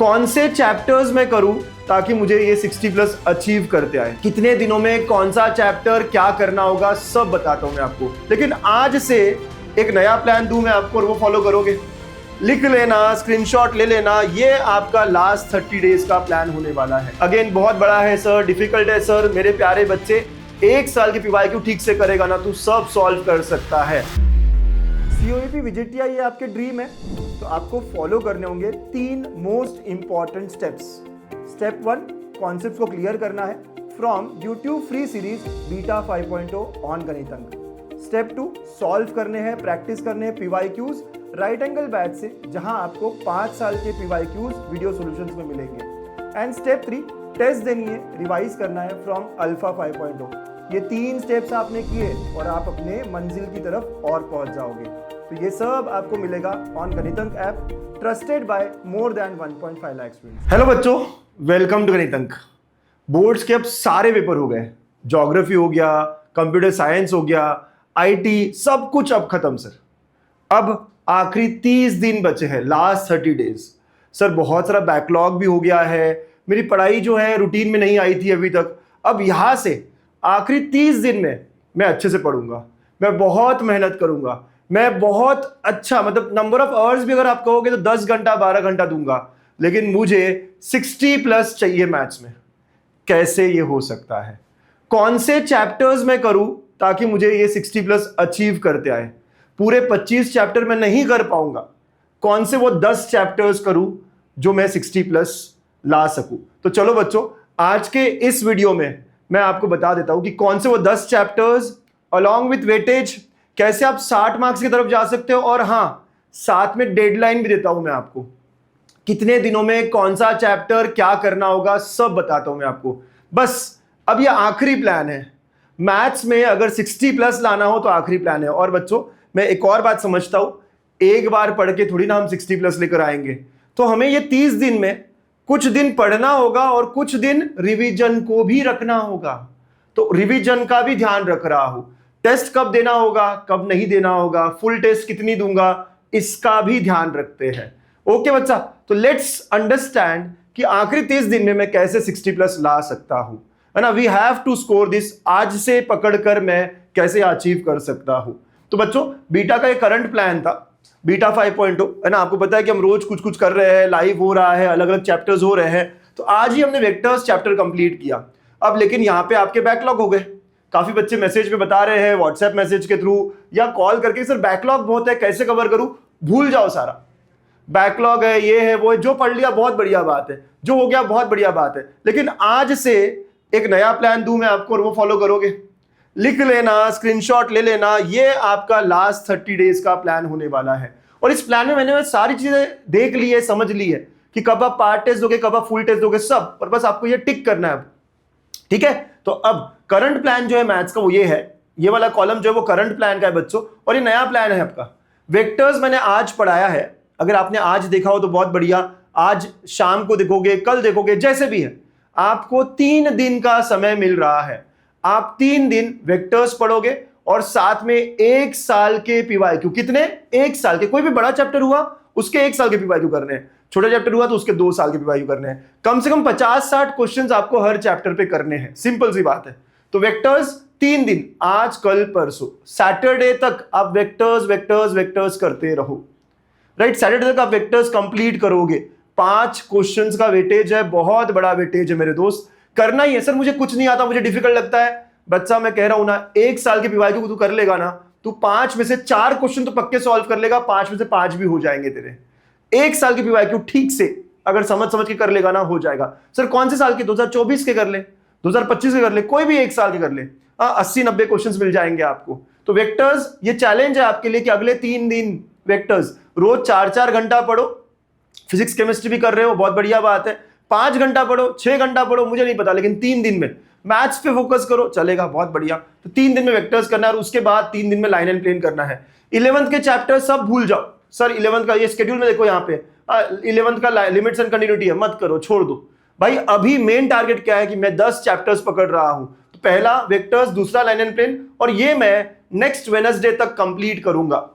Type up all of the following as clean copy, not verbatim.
कौन से चैप्टर्स में करूं ताकि मुझे ये 60 प्लस अचीव करते आए, कितने दिनों में कौन सा चैप्टर क्या करना होगा सब बताता हूं मैं आपको। लेकिन आज से एक नया प्लान दूं मैं आपको और वो फॉलो करोगे। लिख लेना, स्क्रीनशॉट ले लेना, ये आपका लास्ट 30 डेज का प्लान होने वाला है। अगेन बहुत बड़ा है सर, डिफिकल्ट है सर। मेरे प्यारे बच्चे, 1 साल की पीवाईक्यू ठीक से करेगा ना तू सब सॉल्व कर सकता है। COEP विजिटिया ये आपके ड्रीम है तो आपको फॉलो करने होंगे 3 most important steps. Step 1, concepts को क्लियर करना है from YouTube free series beta 5.0 on गणित अंक। स्टेप 2, सॉल्व करने हैं, प्रैक्टिस करने हैं पीवाईक्यूज राइट एंगल बैच से, जहां आपको 5 साल के पीवाईक्यूज वीडियो सॉल्यूशंस में मिलेंगे। एंड स्टेप 3, टेस्ट देनी है, रिवाइज करना है फ्रॉम अल्फा 5.0। ये 3 स्टेप्स आपने किए और आप अपने मंजिल की तरफ और पहुंच जाओगे। तो ये सब आपको मिलेगा ऑन गणित अंक app, trusted bye more than 1.5 lakh students. Hello बच्चों, वेलकम टू गणित अंक। बोर्ड्स के अब सारे पेपर हो गए, ज्योग्राफी हो गया, कंप्यूटर साइंस हो गया, IT, सब कुछ अब खत्म सर। अब आखिरी 30 दिन बचे हैं, लास्ट 30 डेज। सर बहुत सारा बैकलॉग भी हो गया है, मेरी पढ़ाई जो है रूटीन में नहीं आई थी अभी तक। अब यहाँ से आखिरी 30 दिन में मैं अच्छे से पढ़ूंगा, मैं बहुत मेहनत करूंगा, मैं बहुत अच्छा, मतलब नंबर ऑफ आवर्स भी अगर आप कहोगे तो 10 घंटा 12 घंटा दूंगा, लेकिन मुझे 60 प्लस चाहिए मैथ्स में। कैसे ये हो सकता है? कौन से चैप्टर्स में करूं ताकि मुझे ये 60 प्लस अचीव करते आए? पूरे 25 चैप्टर में नहीं कर पाऊंगा, कौन से वो 10 चैप्टर्स करूं जो मैं 60 प्लस ला सकूं? तो चलो बच्चों, आज के इस वीडियो में मैं आपको बता देता हूं कि कौन से वो 10 चैप्टर्स अलॉन्ग विथ वेटेज, कैसे आप 60 मार्क्स की तरफ जा सकते हो, और हाँ साथ में डेडलाइन भी देता हूं मैं आपको, कितने दिनों में कौन सा चैप्टर क्या करना होगा सब बताता हूं मैं आपको। बस अब ये आखिरी प्लान है मैथ्स में, अगर 60 प्लस लाना हो तो आखिरी प्लान है। और बच्चों मैं एक और बात समझता हूं, एक बार पढ़ के थोड़ी ना हम 60 प्लस लेकर आएंगे, तो हमें ये 30 दिन में कुछ दिन पढ़ना होगा और कुछ दिन रिवीजन को भी रखना होगा। तो रिवीजन का भी ध्यान रख रहा हूं, टेस्ट कब देना होगा कब नहीं देना होगा, फुल टेस्ट कितनी दूंगा, इसका भी ध्यान रखते हैं। ओके बच्चा, तो लेट्स अंडरस्टैंड कि आखिरी 30 दिन में मैं कैसे 60 प्लस ला सकता हूं, है ना। We have to score this, आज से पकड़कर मैं कैसे अचीव कर सकता हूं। तो बच्चों बीटा का एक करंट प्लान था, बीटा 5.0, है ना। आपको पता है कि हम रोज कुछ कुछ कर रहे हैं, लाइव हो रहा है, अलग अलग चैप्टर्स हो रहे हैं। तो आज ही हमने वेक्टर्स चैप्टर कंप्लीट किया। अब लेकिन यहाँ पे आपके बैकलॉग हो गए, काफी बच्चे मैसेज में बता रहे हैं, व्हाट्सएप मैसेज के थ्रू या कॉल करके, सर बैकलॉग बहुत है, कैसे कवर करूं? भूल जाओ सारा, बैकलॉग है, ये है वो है, जो पढ़ लिया बहुत बढ़िया बात है, जो हो गया बहुत बढ़िया बात है। लेकिन आज से एक नया प्लान दूं मैं आपको और वो फॉलो करोगे। लिख लेना, स्क्रीनशॉट ले लेना, ये आपका लास्ट 30 डेज का प्लान होने वाला है। और इस प्लान में मैंने सारी चीजें देख ली है, समझ ली है कि कब आप पार्ट टेस्ट दोगे, कब आप फुल टेस्ट दोगे, सब। और बस आपको ये टिक करना है अब, ठीक है। तो अब करंट प्लान जो है मैथ्स का वो ये है, ये वाला कॉलम जो है वो करंट प्लान का है बच्चों, और ये नया प्लान है आपका। वेक्टर्स मैंने आज पढ़ाया है, अगर आपने आज देखा हो तो बहुत बढ़िया, आज शाम को देखोगे, कल देखोगे, जैसे भी है। आपको 3 दिन का समय मिल रहा है, आप 3 दिन वेक्टर्स पढ़ोगे और साथ में 1 साल के पीवाईक्यू, कितने? 1 साल के। कोई भी बड़ा चैप्टर हुआ उसके 1 साल के पीवाईक्यू करने हैं, छोटा चैप्टर हुआ तो उसके 2 साल के पीवाईक्यू करने हैं। कम से कम 50-60 क्वेश्चंस आपको हर चैप्टर पे करने हैं, सिंपल सी बात है। तो वेक्टर्स 3 दिन, आज कल परसों, सैटरडे तक आप वेक्टर्स वेक्टर्स वेक्टर्स करते रहो, राइट। सैटरडे तक आप वेक्टर्स कंप्लीट करोगे। 5 क्वेश्चंस का वेटेज है, बहुत बड़ा वेटेज है मेरे दोस्त, करना ही है। सर मुझे कुछ नहीं आता, मुझे डिफिकल्ट लगता है। बच्चा मैं कह रहा हूं ना, 1 साल के पीवाईक्यू को तू कर लेगा ना, तू 5 में से 4 क्वेश्चन तो पक्के सॉल्व कर लेगा, 5 में से 5 भी हो जाएंगे तेरे। 1 साल की पीवाईक्यू ठीक से अगर समझ के कर लेगा ना, हो जाएगा। सर कौन से साल के? 2024 के कर ले, 2025 के कर ले, कोई भी 1 साल के कर ले, 80-90 क्वेश्चंस मिल जाएंगे आपको। तो वेक्टर्स ये चैलेंज है आपके लिए कि अगले 3 दिन वेक्टर्स रोज 4-4 घंटा पढ़ो। फिजिक्स केमिस्ट्री भी कर रहे हो, बहुत बढ़िया बात है। 5 घंटा पढ़ो, 6 घंटा पढ़ो, मुझे नहीं पता, लेकिन 3 दिन में मैथ्स पे फोकस करो, चलेगा, बहुत बढ़िया। तो 3 दिन में वेक्टर्स करना है और उसके बाद 3 दिन में लाइन एंड प्लेन करना है। 11th के चैप्टर सब भूल जाओ। सर 11th का ये शेड्यूल में देखो, यहाँ पे 11th का लिमिट्स एंड कंटिन्यूटी है, मत करो, छोड़ दो भाई। अभी मेन टारगेट क्या है कि मैं 10 चैप्टर्स पकड़ रहा हूं। तो पहला वेक्टर्स, दूसरा लाइन एंड प्लेन, और ये मैं नेक्स्ट वेडनेसडे तक कंप्लीट करूंगा।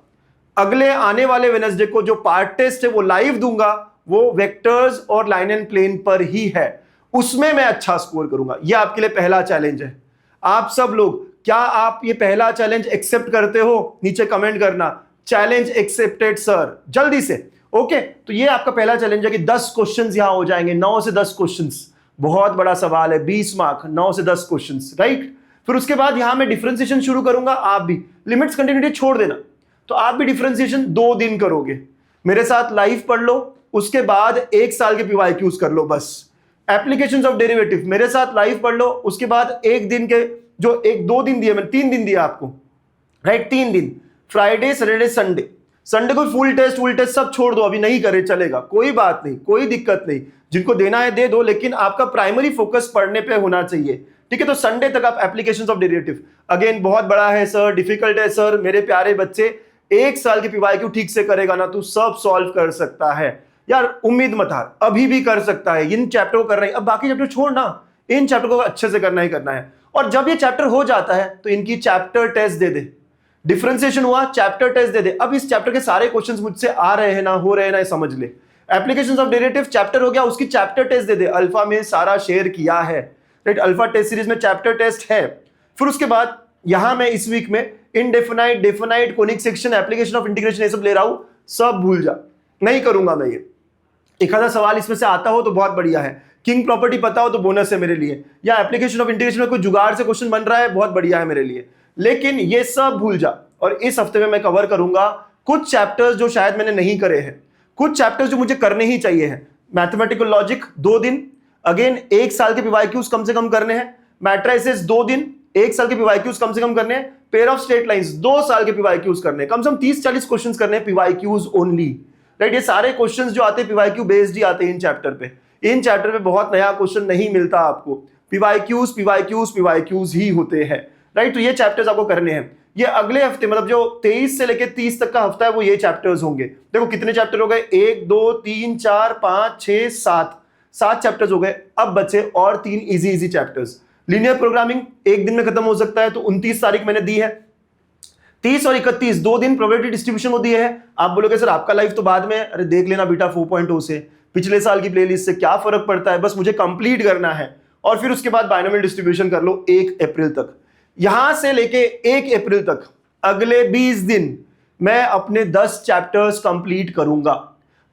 अगले आने वाले वेडनेसडे को जो पार्ट टेस्ट है वो लाइव दूंगा, वो वेक्टर्स और लाइन एंड प्लेन पर ही है, उसमें मैं अच्छा स्कोर करूंगा। ये आपके लिए पहला चैलेंज है। आप सब लोग, क्या आप ये पहला चैलेंज एक्सेप्ट करते हो? नीचे कमेंट करना, चैलेंज एक्सेप्टेड सर, जल्दी से। ओके, तो ये आपका पहला चैलेंज है कि 10 क्वेश्चंस यहां हो जाएंगे, 9 से 10 क्वेश्चंस। बहुत बड़ा सवाल है, 20 मार्क, 9 से 10 क्वेश्चंस, राइट। फिर उसके बाद यहां मैं डिफरेंशिएशन शुरू करूंगा, आप भी लिमिट्स कंटिन्यूटी छोड़ देना, तो आप भी डिफरेंशिएशन 2 दिन करोगे। मेरे साथ लाइव पढ़ लो, उसके बाद 1 साल के पीवाईक्यूज कर लो बस। एप्लीकेशंस ऑफ डेरिवेटिव मेरे साथ लाइव पढ़ लो, उसके बाद 1 दिन के जो 1-2 दिन दिए, मैंने 3 दिन दिया आपको, राइट। 3 दिन, फ्राइडे सैटरडे संडे। संडे को फुल टेस्ट सब छोड़ दो, अभी नहीं करे चलेगा, कोई बात नहीं, कोई दिक्कत नहीं। जिनको देना है दे दो, लेकिन आपका प्राइमरी फोकस पढ़ने पे होना चाहिए, ठीक है। तो संडे तक आप एप्लीकेशंस ऑफ डेरिवेटिव, अगेन बहुत बड़ा है सर, डिफिकल्ट है सर। मेरे प्यारे बच्चे, 1 साल की पीवाईक्यू ठीक से करेगा ना, तू सब सॉल्व कर सकता है यार, उम्मीद मत हार, अभी भी कर सकता है। इन चैप्टर को कर रहे हैं, अब बाकी चैप्टर छोड़ना, इन चैप्टर को अच्छे से करना ही करना है। और जब ये चैप्टर हो जाता है तो इनकी चैप्टर टेस्ट दे दे। डिफरेंशिएशन हुआ, चैप्टर टेस्ट दे दे। अब इस चैप्टर के सारे क्वेश्चंस मुझसे आ रहे हैं ना, हो रहे हैं ना, समझ ले। एप्लीकेशंस ऑफ डेरिवेटिव चैप्टर हो गया, उसकी चैप्टर टेस्ट दे दे। अल्फा में सारा शेयर किया है, राइट। अल्फा टेस्ट सीरीज में चैप्टर टेस्ट है। फिर उसके बाद यहां मैं इस वीक में indefinite, definite, conic section, application of integration, ये सब ले रहा हूं। सब भूल जा, नहीं करूंगा मैं ये। एक आधा सवाल इसमें से आता हो तो बहुत बढ़िया है, किंग प्रॉपर्टी पता हो तो बोनस है मेरे लिए, या एप्लीकेशन ऑफ इंटीग्रेशन में कोई जुगाड़ से क्वेश्चन बन रहा है, बहुत बढ़िया है मेरे लिए। लेकिन ये सब भूल जा। और इस हफ्ते में मैं कवर करूंगा कुछ चैप्टर्स जो शायद मैंने नहीं करे हैं, कुछ चैप्टर्स जो मुझे करने ही चाहिए हैं। मैथमेटिकल लॉजिक 2 दिन, अगेन 1 साल के पीवाईक्यूज कम से कम करने हैं। मैट्रिसेस 2 दिन, 1 साल के पीवाईक्यूज कम से कम करने हैं। पेयर ऑफ स्ट्रेट लाइंस 2 साल के पीवाईक्यूज करने हैं, कम से कम 30-40 क्वेश्चन करने हैं, पीवाईक्यूज ओनली, राइट। ये सारे क्वेश्चंस जो आते हैं पीवाईक्यू बेस्ड ही आते हैं इन चैप्टर पे। इन चैप्टर पे बहुत नया क्वेश्चन नहीं मिलता आपको, पीवाईक्यूज पीवाईक्यूज पीवाईक्यूज ही होते हैं, राइट। तो ये चैप्टर्स आपको करने हैं। ये अगले हफ्ते, मतलब जो 23 से लेकर 30 तक का हफ्ता है, वो ये चैप्टर्स होंगे। देखो कितने चैप्टर हो गए, 1 2 3 4 5 6 7 चैप्टर्स हो गए। अब बचे और 3 इजी चैप्टर्स। लीनियर प्रोग्रामिंग 1 दिन में खत्म हो सकता है, तो 29 तारीख मैंने दी है। 30 और 31 2 दिन प्रोबेबिलिटी डिस्ट्रीब्यूशन को दिए है। आप बोलोगे सर आपका लाइफ तो बाद में, अरे देख लेना बेटा 4.0 से, पिछले साल की प्लेलिस्ट से क्या फर्क पड़ता है, बस मुझे कंप्लीट करना है। और फिर उसके बाद बाइनोमियल डिस्ट्रीब्यूशन कर लो 1 अप्रैल तक। यहां से लेके 1 अप्रैल तक अगले 20 दिन मैं अपने 10 चैप्टर्स कंप्लीट करूंगा।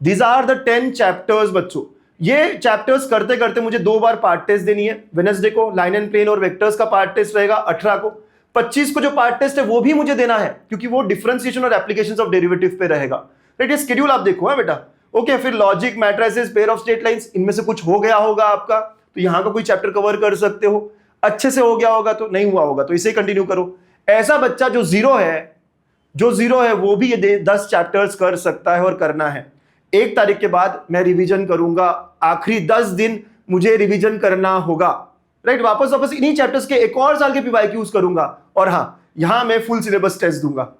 दीज आर द 10 चैप्टर्स बच्चों। ये चैप्टर्स करते करते मुझे 2 बार पार्ट टेस्ट देनी है। वेडनेसडे को लाइन एंड प्लेन और वेक्टर्स का पार्ट टेस्ट रहेगा, 18 को। 25 को जो पार्ट टेस्ट है वो भी मुझे देना है, क्योंकि वो डिफरेंशिएशन और एप्लीकेशंस ऑफ डेरिवेटिव पे रहेगा, राइट। ये शेड्यूल आप देखो है बेटा, ओके। फिर logic, matrices, pair of straight lines, इनमें से कुछ हो गया होगा आपका, तो यहां का कोई चैप्टर कवर कर सकते हो। अच्छे से हो गया होगा तो, नहीं हुआ होगा तो इसे कंटिन्यू करो। ऐसा बच्चा जो जीरो है वो भी ये 10 चैप्टर्स कर सकता है और करना है। 1 तारीख के बाद मैं रिवीजन करूंगा, आखिरी 10 दिन मुझे रिवीजन करना होगा, राइट। वापस इन्हीं चैप्टर्स के 1 और साल के पीवाईक्यूज करूंगा। और हाँ, यहां मैं फुल सिलेबस टेस्ट दूंगा।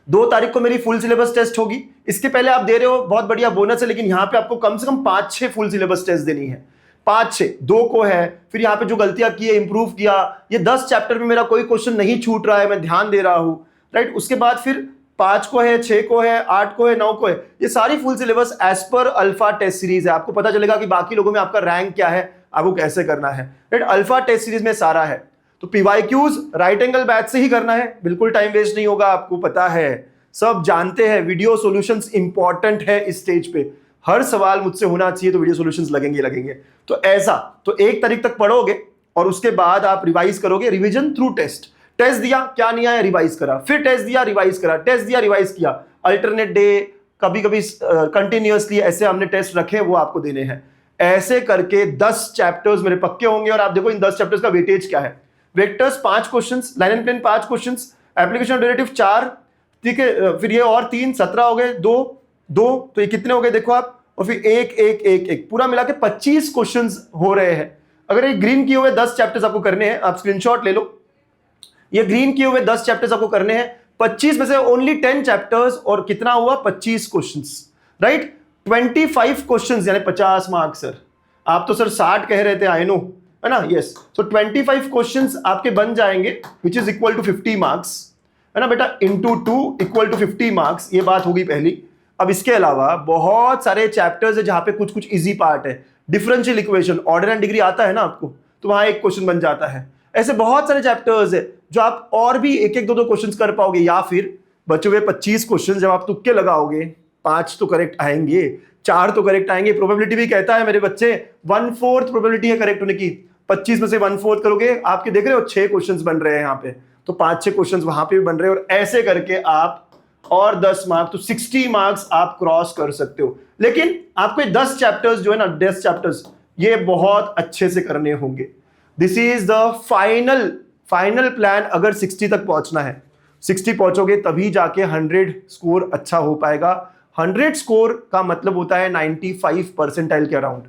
2 तारीख को मेरी फुल सिलेबस टेस्ट होगी। इसके पहले आप दे रहे हो, बहुत बढ़िया बोनस है, लेकिन यहां पे आपको कम से कम 5-6 फुल सिलेबस टेस्ट देनी है। 5-6, 2 को है, फिर यहाँ पे जो गलतियां की है इंप्रूव किया। ये 10 चैप्टर में मेरा कोई क्वेश्चन नहीं छूट रहा है, मैं ध्यान दे रहा हूं, राइट। उसके बाद फिर 5 को है, 6 को है, 8 को है, 9 को है। ये सारी full syllabus as per alpha test series है। आपको पता चलेगा कि बाकी लोगों में आपका रैंक क्या है, आपको कैसे करना है, राइट। अल्फा टेस्ट सीरीज में सारा है। तो पीवाईक्यूज राइट एंगल बैच से ही करना है, बिल्कुल टाइम वेस्ट नहीं होगा, आपको पता है, सब जानते हैं। वीडियो सॉल्यूशंस इंपॉर्टेंट है इस स्टेज पे, हर सवाल मुझसे होना चाहिए, तो वीडियो सॉल्यूशंस लगेंगे। तो ऐसा, तो 1 तारीख तक पढ़ोगे और उसके बाद आप रिवाइज करोगे, रिवीजन थ्रू टेस्ट। टेस्ट दिया, क्या नहीं आया, रिवाइज करा, फिर टेस्ट दिया, रिवाइज करा, टेस्ट दिया, रिवाइज किया, अल्टरनेट डे, कभी कभी कंटिन्यूअसली, ऐसे हमने टेस्ट रखे, वो आपको देने हैं। ऐसे करके 10 चैप्टर्स मेरे पक्के होंगे। और आप देखो इन 10 चैप्टर्स का वेटेज क्या है। Vectors 5 questions, line and plane 5 questions, application of derivative 4, ठीक है। फिर ये और 3, 17 हो गए, 2 तो ये कितने हो गए देखो आप। और फिर 1 पूरा मिला के 25 क्वेश्चंस हो रहे हैं। अगर ये ग्रीन किए हुए 10 चैप्टर्स आपको करने हैं, आप स्क्रीनशॉट ले लो, ये ग्रीन किए हुए 10 चैप्टर्स आपको करने हैं। 25 में से ओनली 10 चैप्टर्स, और कितना हुआ, 25 क्वेश्चंस, राइट। 25 क्वेश्चंस यानी 50 मार्क्स। सर आप तो सर 60 कह रहे थे, आई नो, है ना, यस। सो 25 क्वेश्चंस आपके बन जाएंगे, which is equal to 50 marks, है ना बेटा, इंटू 2 इक्वल टू 50 मार्क्स। ये बात होगी पहली। अब इसके अलावा बहुत सारे चैप्टर्स है जहां पे कुछ कुछ इजी पार्ट है। Differential equation, order and degree आता है ना आपको, तो वहां एक क्वेश्चन बन जाता है। ऐसे बहुत सारे चैप्टर्स है जो आप और भी एक एक दो दो क्वेश्चन कर पाओगे, या फिर बचे हुए 25 क्वेश्चन जब आप तुक्के लगाओगे 5 तो करेक्ट आएंगे, 4 तो करेक्ट आएंगे। प्रोबेबिलिटी भी कहता है मेरे बच्चे 1/4 प्रोबेबिलिटी है करेक्ट होने की। 25 में से 1/4 करोगे, आपके देख रहे हो 6 क्वेश्चंस बन रहे हैं यहाँ पे, तो 5-6 क्वेश्चंस वहां पे भी बन रहे हैं, और ऐसे करके आप और 10 मार्क्स, तो 60 मार्क्स आप क्रॉस कर सकते हो। लेकिन आपको 10 चैप्टर्स जो है ना, 10 चैप्टर्स ये बहुत अच्छे से करने होंगे। This is the final plan. अगर 60 तक पहुंचना है, 60 पहुंचोगे तभी जाके 100 स्कोर अच्छा हो पाएगा। 100 स्कोर का मतलब होता है 95 परसेंटाइल के अराउंड।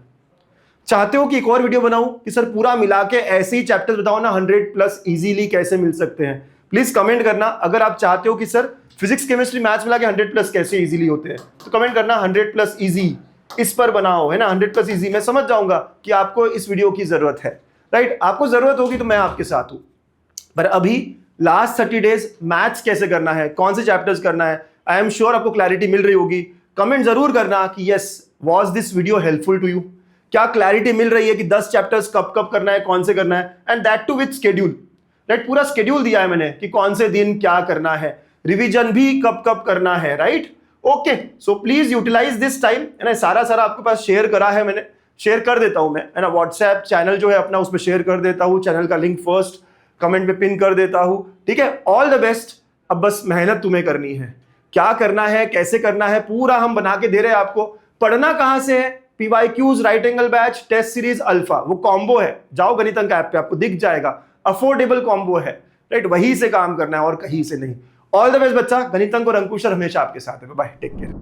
चाहते हो कि एक और वीडियो बनाऊं कि सर पूरा मिला के ऐसे ही चैप्टर्स बताओ ना 100+ इजीली कैसे मिल सकते हैं? प्लीज कमेंट करना। अगर आप चाहते हो कि सर फिजिक्स केमिस्ट्री मैथ्स मिला के 100+ कैसे इजीली होते हैं, तो कमेंट करना 100+ इजी इस पर बनाओ, है ना, 100+ इजी। मैं समझ जाऊंगा कि आपको इस वीडियो की जरूरत है, राइट। आपको जरूरत होगी तो मैं आपके साथ हूं। पर अभी लास्ट 30 डेज मैथ्स कैसे करना है, कौन से चैप्टर्स करना है, आई एम श्योर आपको क्लैरिटी मिल रही होगी। कमेंट जरूर करना कि yes was this video helpful to you. क्या क्लैरिटी मिल रही है कि 10 चैप्टर्स कब कब करना है, कौन से करना है, and that too with schedule, right. पूरा शेड्यूल दिया है मैंने कि कौन से दिन क्या करना है, रिवीजन भी कब कब करना है, right. Okay, so please utilize this time, है ना। सारा आपके पास शेयर करा है मैंने, शेयर कर देता हूं मैं, है ना। व्हाट्सएप चैनल जो है अपना उसमें शेयर कर देता हूं, चैनल का लिंक फर्स्ट कमेंट में पिन कर देता हूं, ठीक है। All the best. अब बस मेहनत तुम्हें करनी है, क्या करना है, कैसे करना है, पूरा हम बना के दे रहे हैं आपको। पढ़ना कहां से है? PYQs, right angle batch, test series alpha, वो कॉम्बो है। जाओ गणित अंक ऐप पे, आपको दिख जाएगा, अफोर्डेबल कॉम्बो है, राइट। वहीं से काम करना है और कहीं से नहीं। ऑल द बेस्ट बच्चा। गणित अंक और अंकुशर हमेशा आपके साथ है। Bye, take care.